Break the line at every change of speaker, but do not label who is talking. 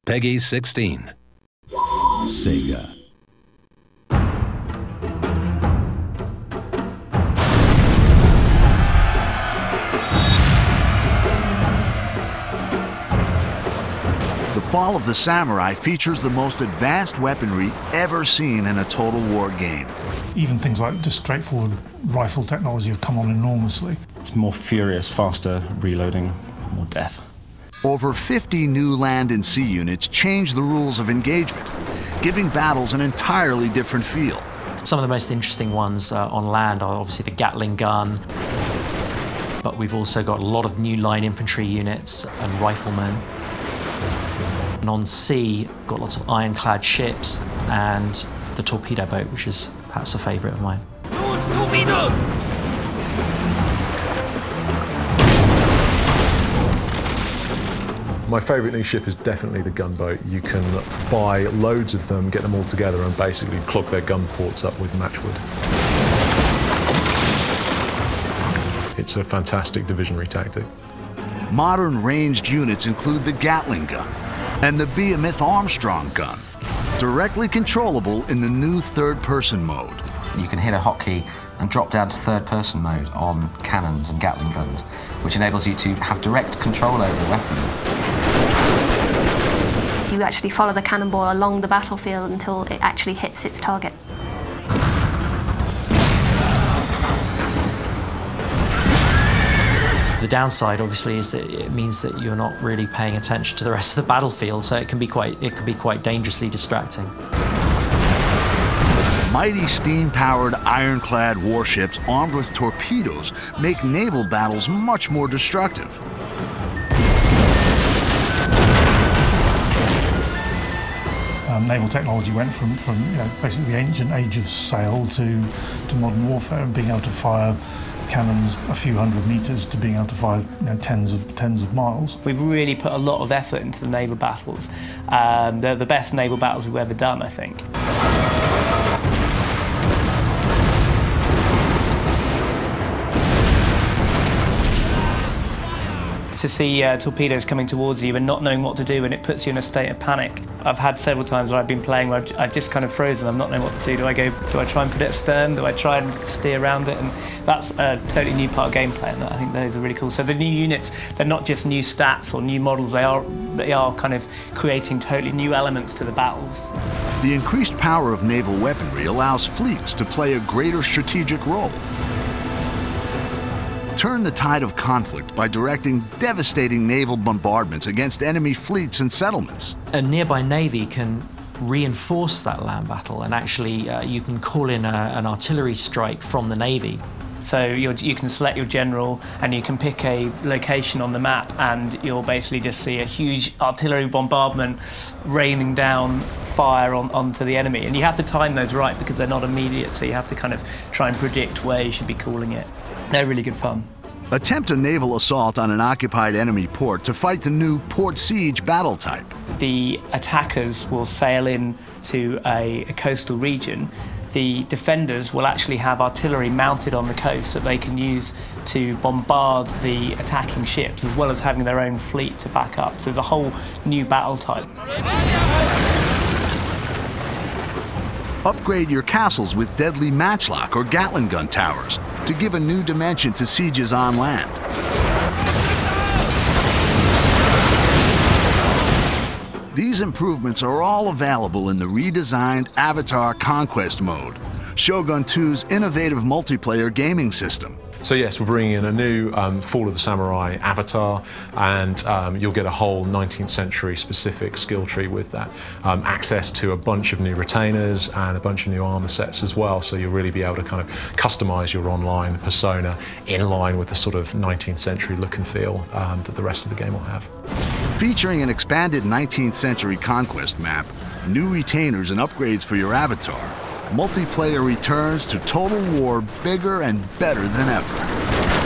Peggy 16.
Sega. The Fall of the Samurai features the most advanced weaponry ever seen in a Total War game.
Even things like just straightforward rifle technology have come on enormously.
It's more furious, faster, reloading, more death.
Over 50 new land and sea units change the rules of engagement, giving battles an entirely different feel.
Some of the most interesting ones on land are obviously the Gatling gun, but we've also got a lot of new line infantry units and riflemen. And on sea, got lots of ironclad ships and the torpedo boat, which is perhaps a favourite of mine.
Launch torpedoes!
My favourite new ship is definitely the gunboat. You can buy loads of them, get them all together and basically clog their gun ports up with matchwood. It's a fantastic divisionary tactic.
Modern ranged units include the Gatling gun and the Behemoth Armstrong gun, directly controllable in the new third-person mode.
You can hit a hotkey and drop down to third-person mode on cannons and Gatling guns, which enables you to have direct control over the weapon.
You actually follow the cannonball along the battlefield until it actually hits its target.
The downside, obviously, is that it means that you're not really paying attention to the rest of the battlefield, so it can be quite dangerously distracting.
Mighty steam-powered ironclad warships armed with torpedoes make naval battles much more destructive.
Naval technology went from basically the ancient age of sail to modern warfare, and being able to fire cannons a few hundred metres to being able to fire tens of miles.
We've really put a lot of effort into the naval battles. They're the best naval battles we've ever done, I think. To see torpedoes coming towards you and not knowing what to do, and it puts you in a state of panic. I've had several times where I've been playing where I've just kind of frozen. I'm not knowing what to do. Do I try and put it astern? Do I try and steer around it? And that's a totally new part of gameplay, and I think those are really cool. So the new units, they're not just new stats or new models. They are kind of creating totally new elements to the battles.
The increased power of naval weaponry allows fleets to play a greater strategic role. Turn the tide of conflict by directing devastating naval bombardments against enemy fleets and settlements.
A nearby navy can reinforce that land battle, and actually you can call in an artillery strike from the navy.
So you can select your general and you can pick a location on the map, and you'll basically just see a huge artillery bombardment raining down fire onto the enemy. And you have to time those right because they're not immediate, so you have to kind of try and predict where you should be calling it. They're really good fun.
Attempt a naval assault on an occupied enemy port to fight the new port siege battle type.
The attackers will sail in to a coastal region. The defenders will actually have artillery mounted on the coast that they can use to bombard the attacking ships, as well as having their own fleet to back up. So there's a whole new battle type.
Upgrade your castles with deadly matchlock or Gatling gun towers to give a new dimension to sieges on land. These improvements are all available in the redesigned Avatar Conquest mode, Shogun 2's innovative multiplayer gaming system.
So yes, we're bringing in a new Fall of the Samurai avatar, and you'll get a whole 19th century specific skill tree with that. Access to a bunch of new retainers and a bunch of new armor sets as well, so you'll really be able to kind of customize your online persona in line with the sort of 19th century look and feel that the rest of the game will have.
Featuring an expanded 19th century conquest map, new retainers and upgrades for your avatar, multiplayer returns to Total War bigger and better than ever.